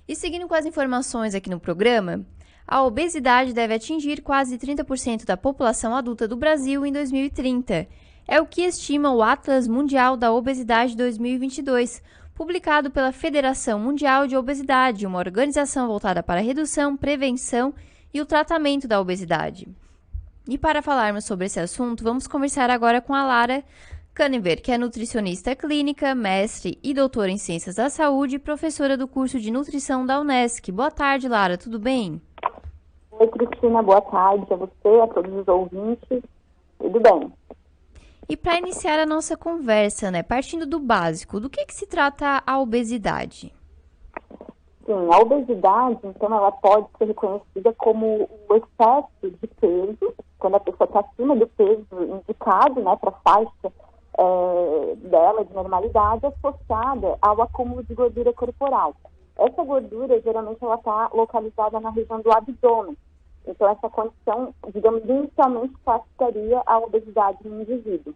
E seguindo com as informações aqui no programa, a obesidade deve atingir quase 30% da população adulta do Brasil em 2030. É o que estima o Atlas Mundial da Obesidade 2022, publicado pela Federação Mundial de Obesidade, uma organização voltada para a redução, prevenção e o tratamento da obesidade. E para falarmos sobre esse assunto, vamos conversar agora com a Lara Cannever, que é nutricionista clínica, mestre e doutora em Ciências da Saúde e professora do curso de Nutrição da Unesc. Boa tarde, Lara, tudo bem? Oi, Cristina, boa tarde a você, a todos os ouvintes. Tudo bem? E para iniciar a nossa conversa, partindo do básico, do que se trata a obesidade? Sim, a obesidade, então, ela pode ser reconhecida como o excesso de peso, quando a pessoa está acima do peso indicado, para a faixa dela de normalidade, associada ao acúmulo de gordura corporal. Essa gordura, geralmente, ela está localizada na região do abdômen. Então, essa condição, digamos, inicialmente classificaria a obesidade no indivíduo.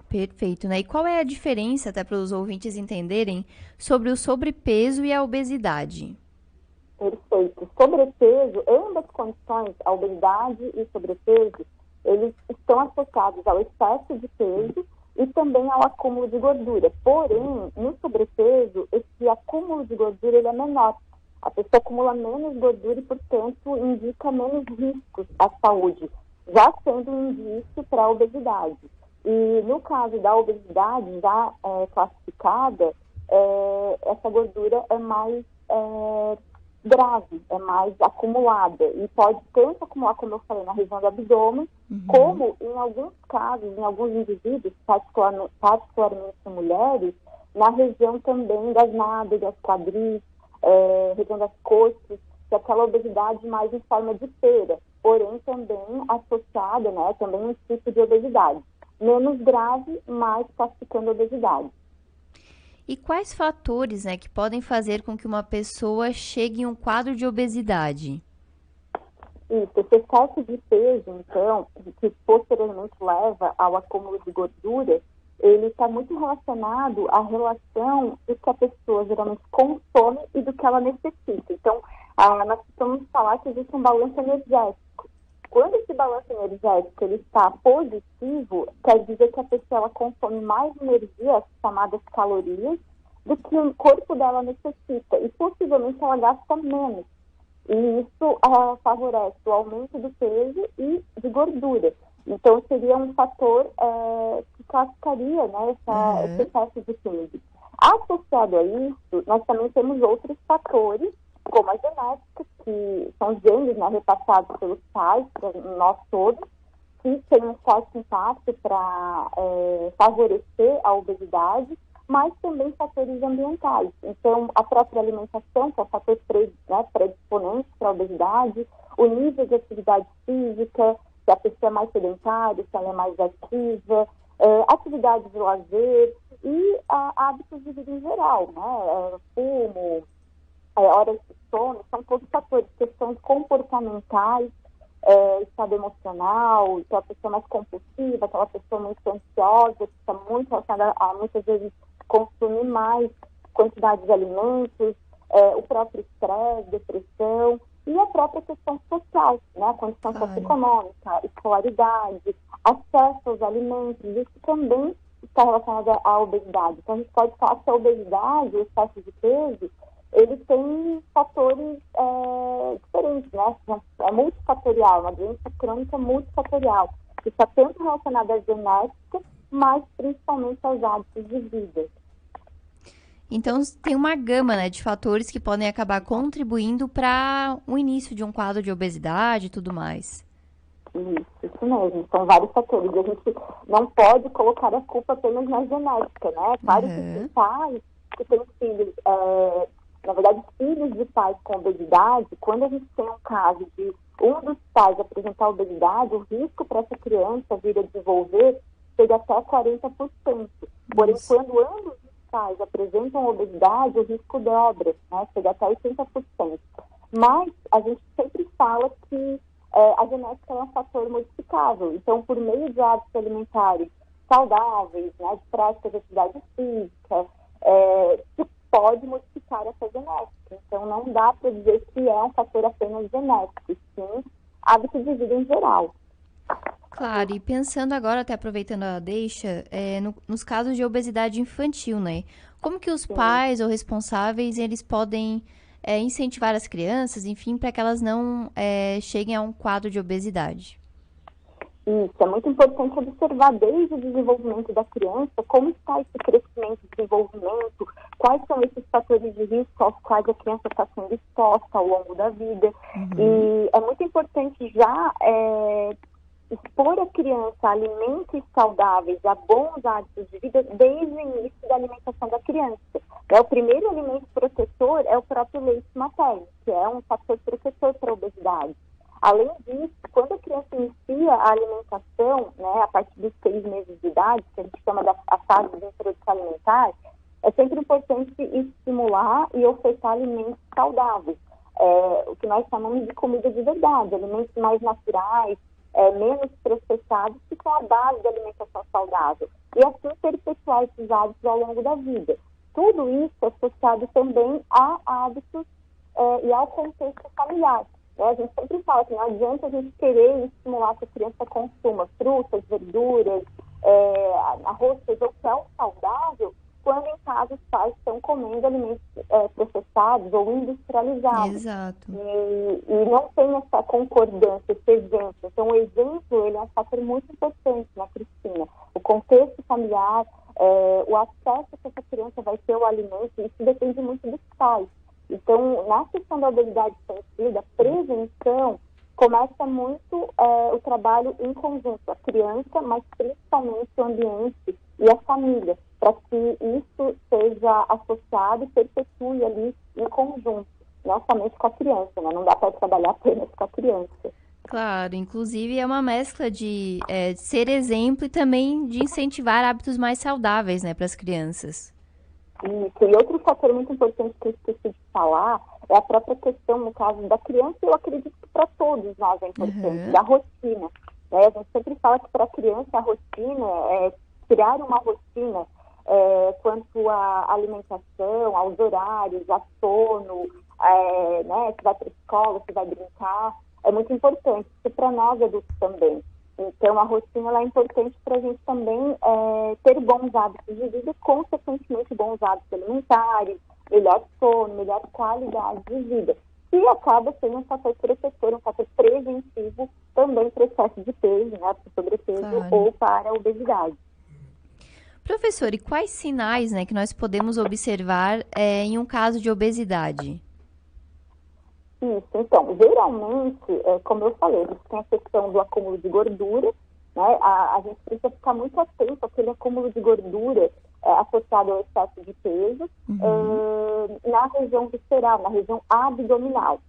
Perfeito, E qual é a diferença, até para os ouvintes entenderem, sobre o sobrepeso e a obesidade? Perfeito. Sobrepeso, ambas condições, a obesidade e sobrepeso, eles estão associados ao excesso de peso e também ao acúmulo de gordura. Porém, no sobrepeso, esse acúmulo de gordura ele é menor. A pessoa acumula menos gordura e, portanto, indica menos riscos à saúde, já sendo um indício para a obesidade. E no caso da obesidade já classificada, essa gordura é mais grave, é mais acumulada. E pode tanto acumular, como eu falei, na região do abdômen, como em alguns casos, em alguns indivíduos, particularmente em mulheres, na região também das nádegas, quadris, região das coxas, que é aquela obesidade mais em forma de pera, porém também associada, também um tipo de obesidade. Menos grave, mas classificando a obesidade. E quais fatores, que podem fazer com que uma pessoa chegue em um quadro de obesidade? Isso, esse excesso de peso, então, que posteriormente leva ao acúmulo de gordura, ele está muito relacionado à relação do que a pessoa geralmente consome e do que ela necessita. Então, nós precisamos falar que existe um balanço energético. Quando esse balanço energético ele está positivo, quer dizer que a pessoa ela consome mais energia, as chamadas calorias, do que o corpo dela necessita. E possivelmente ela gasta menos. E isso favorece o aumento do peso e de gordura. Então seria um fator que classificaria esse excesso de peso. Associado a isso, nós também temos outros fatores, como a genética, que são genes repassados pelos pais, para nós todos, que têm um forte impacto para favorecer a obesidade, mas também fatores ambientais. Então, a própria alimentação, que é um fator predisponente para a obesidade, o nível de atividade física, se a pessoa é mais sedentária, se ela é mais ativa, atividades de lazer e hábitos de vida em geral, fumo, horas de sono, são todos fatores, questões comportamentais, estado emocional, aquela pessoa mais compulsiva, aquela pessoa muito ansiosa, que está muito relacionada a muitas vezes consumir mais quantidade de alimentos, o próprio estresse, depressão e a própria questão social, a condição socioeconômica, escolaridade, acesso aos alimentos, isso também está relacionado à obesidade. Então a gente pode falar que a obesidade, o excesso de peso, ele tem fatores diferentes, é multifatorial, uma doença crônica multifatorial, que está tanto relacionada à genética, mas principalmente aos hábitos de vida. Então, tem uma gama de fatores que podem acabar contribuindo para o início de um quadro de obesidade e tudo mais. Isso mesmo, são vários fatores. A gente não pode colocar a culpa apenas na genética, Claro que tem pais que têm filhos, na verdade, filhos de pais com obesidade, quando a gente tem um caso de um dos pais apresentar obesidade, o risco para essa criança vir a desenvolver chega até 40%. Porém, quando ambos os pais apresentam obesidade, o risco dobra, chega até 80%. Mas a gente sempre fala que a genética é um fator modificável. Então, por meio de hábitos alimentares saudáveis, de prática de atividade física, pode modificar essa genética. Então, não dá para dizer que é um fator apenas genético, sim hábito de vida em geral. Claro, e pensando agora, até aproveitando a deixa, nos casos de obesidade infantil, né? Como que os pais ou responsáveis, eles podem incentivar as crianças, enfim, para que elas não cheguem a um quadro de obesidade? Isso, é muito importante observar desde o desenvolvimento da criança como está esse crescimento e desenvolvimento, quais são esses fatores de risco aos quais a criança está sendo exposta ao longo da vida. E é muito importante já expor a criança a alimentos saudáveis, a bons hábitos de vida desde o início da alimentação da criança. O primeiro alimento protetor é o próprio leite materno, que é um fator protetor para a obesidade. Além disso, quando a criança inicia a alimentação, né, a partir dos 6 meses de idade, que a gente chama a fase de introdução alimentar, é sempre importante estimular e ofertar alimentos saudáveis, o que nós chamamos de comida de verdade, alimentos mais naturais, menos processados, que são a base da alimentação saudável. E assim perpetuar esses hábitos ao longo da vida. Tudo isso é associado também a hábitos e ao contexto familiar. A gente sempre fala que não adianta a gente querer estimular que a criança consuma frutas, verduras, arroz, feijão, que é o saudável, quando em casa os pais estão comendo alimentos processados ou industrializados. Exato. E não tem essa concordância, esse exemplo. Então, o exemplo ele é um fator muito importante, né, Cristina? O contexto familiar, o acesso que essa criança vai ter ao alimento, isso depende muito dos pais. Então, na questão da obesidade infantil, da prevenção, começa muito o trabalho em conjunto, a criança, mas principalmente o ambiente e a família, para que isso seja associado e perpetue ali em conjunto, não somente com a criança, né? Não dá para trabalhar apenas com a criança. Claro, inclusive é uma mescla de ser exemplo e também de incentivar hábitos mais saudáveis, né, para as crianças. Isso, e outro fator muito importante que eu esqueci de falar é a própria questão, no caso da criança, eu acredito que para todos nós é importante, da rotina. A gente sempre fala que para a criança a rotina criar uma rotina quanto à alimentação, aos horários, a sono, né, se vai para a escola, se vai brincar, é muito importante, isso para nós adultos também. Então, a rotina ela é importante para a gente também ter bons hábitos de vida, consequentemente bons hábitos alimentares, melhor sono, melhor qualidade de vida. E acaba sendo um fator protetor, um fator preventivo também para o excesso de peso, né, para o sobrepeso ou para a obesidade. Professor, e quais sinais, né, que nós podemos observar em um caso de obesidade? Isso, então, geralmente, como eu falei, a gente tem a questão do acúmulo de gordura, né? A gente precisa ficar muito atento àquele acúmulo de gordura associado ao excesso de peso na região visceral, na região abdominal,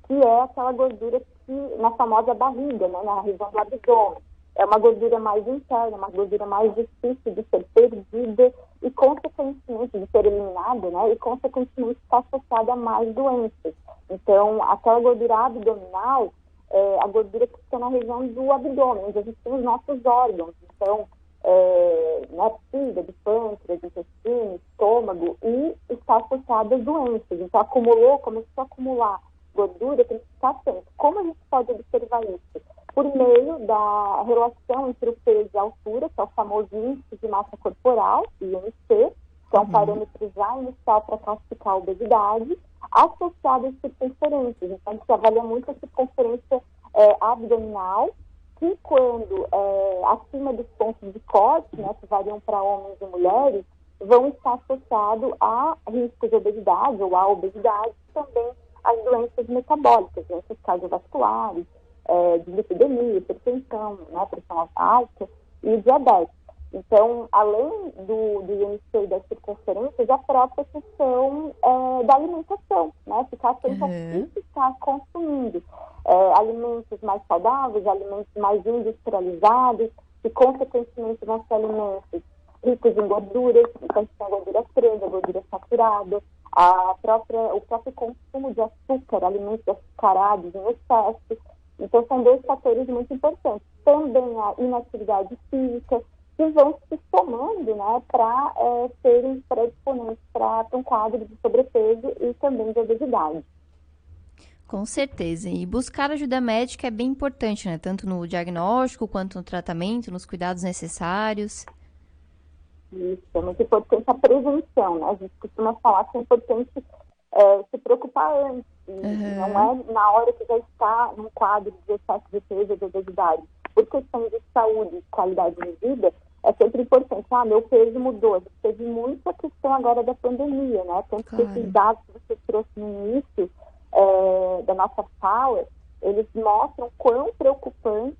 que é aquela gordura que, na famosa barriga, né? Na região do abdômen. É uma gordura mais interna, uma gordura mais difícil de ser perdida e, consequentemente, de ser eliminada, né? E, consequentemente, está associada a mais doenças. Então, aquela gordura abdominal é a gordura que fica na região do abdômen, onde a gente tem os nossos órgãos. Então, né, fígado, pâncreas, intestino, estômago, e está associada a doenças. Então, começou a acumular gordura, tem que ficar atento. Como a gente pode observar isso? Por meio da relação entre o peso e a altura, que é o famoso índice de massa corporal, IMC, que é um parâmetro já inicial para classificar a obesidade, associado às circunferências. Então, a gente avalia muito a circunferência abdominal, que quando acima dos pontos de corte, né, que variam para homens e mulheres, vão estar associados a riscos de obesidade ou à obesidade, também às doenças metabólicas, doenças cardiovasculares, dislipidemia, hipertensão, né, pressão alta e diabetes. Então, além do IMC e das circunferências, a própria questão da alimentação, né? Ficar atento ao que está consumindo. Alimentos mais saudáveis, alimentos mais industrializados, e, consequentemente, vão ser alimentos ricos em gorduras, então, a gordura trans, a gordura saturada, o próprio consumo de açúcar, alimentos açucarados em excesso. Então, são dois fatores muito importantes. Também a inatividade física, que vão se somando, né, para serem predisponentes para um quadro de sobrepeso e também de obesidade. Com certeza. E buscar ajuda médica é bem importante, né? Tanto no diagnóstico quanto no tratamento, nos cuidados necessários. Isso, é muito importante a prevenção, né? A gente costuma falar que é importante se preocupar antes, não é na hora que já está num quadro de excesso de peso ou de obesidade. Por questão de saúde e qualidade de vida, é sempre importante. Meu peso mudou. A gente teve muita questão agora da pandemia, né? Tanto que esses dados que você trouxe no início da nossa fala, eles mostram quão preocupantes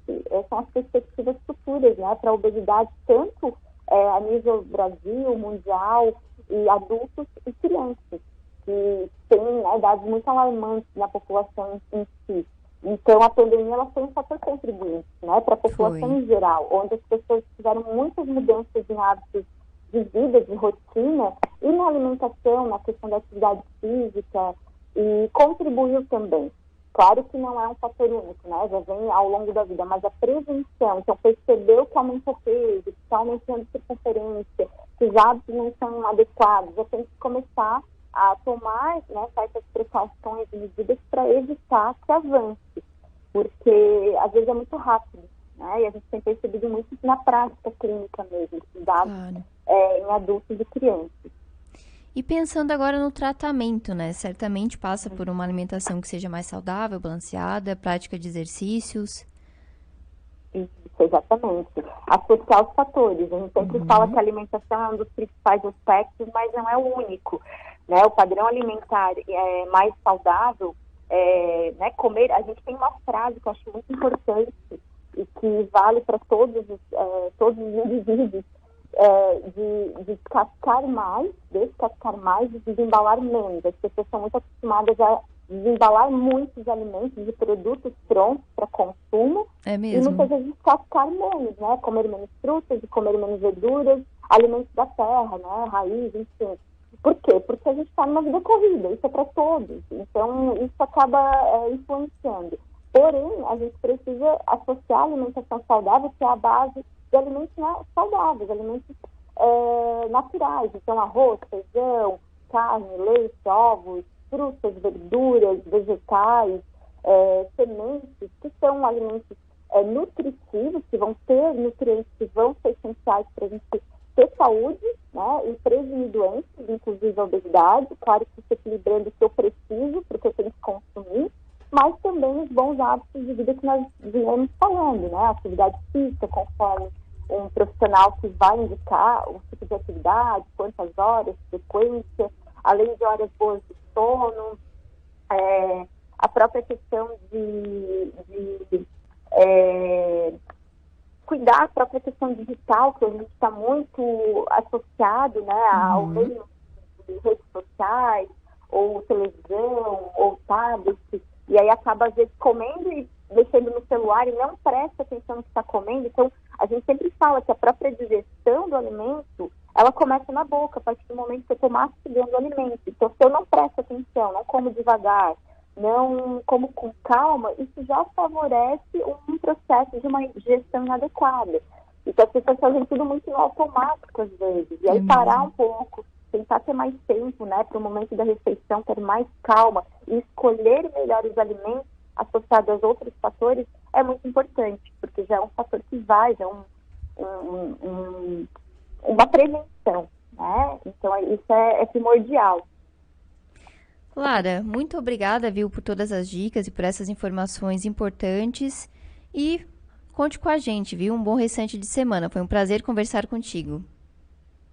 são as perspectivas futuras, né? Para a obesidade, tanto a nível Brasil, mundial, e adultos e crianças, que tem, né, dados muito alarmantes na população em si. Então, a pandemia ela foi um fator contribuinte, né, para a população em geral, onde as pessoas tiveram muitas mudanças em hábitos de vida, de rotina, e na alimentação, na questão da atividade física, e contribuiu também. Claro que não é um fator único, né, já vem ao longo da vida, mas a prevenção, então percebeu que aumentou peso, que está aumentando circunferência, que os hábitos não são adequados, já tem que começar a tomar, né, certas precauções e medidas para evitar que avance, porque às vezes é muito rápido, né, e a gente tem percebido muito na prática clínica mesmo, dados em adultos e crianças. E pensando agora no tratamento, né, certamente passa por uma alimentação que seja mais saudável, balanceada, prática de exercícios. Isso, exatamente. Associar os fatores. A gente sempre fala que a alimentação é um dos principais aspectos, mas não é o único. Né? O padrão alimentar mais saudável, né, comer, a gente tem uma frase que eu acho muito importante e que vale para todos os indivíduos, de descascar mais e desembalar menos. As pessoas são muito acostumadas a desembalar muitos alimentos e produtos prontos para consumo. É mesmo. E muitas vezes descascar menos, né? Comer menos frutas e comer menos verduras, alimentos da terra, né? Raiz, enfim. Por quê? Porque a gente está numa vida corrida, isso é para todos. Então, isso acaba influenciando. Porém, a gente precisa associar a alimentação saudável, que é a base de alimentos saudáveis, alimentos naturais. Então, arroz, feijão, carne, leite, ovos, frutas, verduras, vegetais, sementes, que são alimentos nutritivos, que vão ter nutrientes que vão ser essenciais para a gente ter saúde, né, e prevenir doenças, inclusive a obesidade. Claro que isso equilibrando o que eu preciso, porque eu tenho que consumir, mas também os bons hábitos de vida que nós viemos falando, né, atividade física, conforme um profissional que vai indicar o tipo de atividade, quantas horas, frequência, além de horas boas de sono, a própria questão de cuidar, a própria questão digital, que a gente está muito associado, né, ao meio de redes sociais, ou televisão, ou tablet, e aí acaba às vezes comendo e mexendo no celular e não presta atenção no que está comendo. Então, a gente sempre fala que a própria digestão do alimento, ela começa na boca, a partir do momento que eu estou mastigando o alimento. Então, se eu não presto atenção, não como devagar, não como com calma, isso já favorece um processo de uma digestão inadequada. Então, as pessoas fazem tudo muito no automático, às vezes. E aí, parar um pouco, tentar ter mais tempo, né, para o momento da refeição, ter mais calma e escolher melhor os alimentos associados aos outros fatores, é muito importante, porque já é um fator que vai, já é uma prevenção, né? Então, isso é primordial. Lara, muito obrigada, viu, por todas as dicas e por essas informações importantes. E conte com a gente, viu? Um bom restante de semana. Foi um prazer conversar contigo.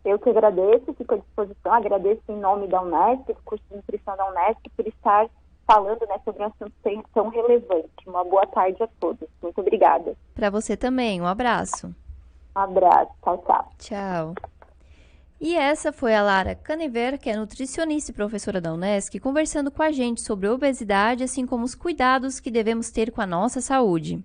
Eu que agradeço, fico à disposição. Agradeço em nome da Unesp, do curso de nutrição da Unesp, por estar falando, né, sobre um assunto tão relevante. Uma boa tarde a todos. Muito obrigada. Para você também. Um abraço. Um abraço. Tchau, tchau. Tchau. E essa foi a Lara Canever, que é nutricionista e professora da Unesc, conversando com a gente sobre obesidade, assim como os cuidados que devemos ter com a nossa saúde.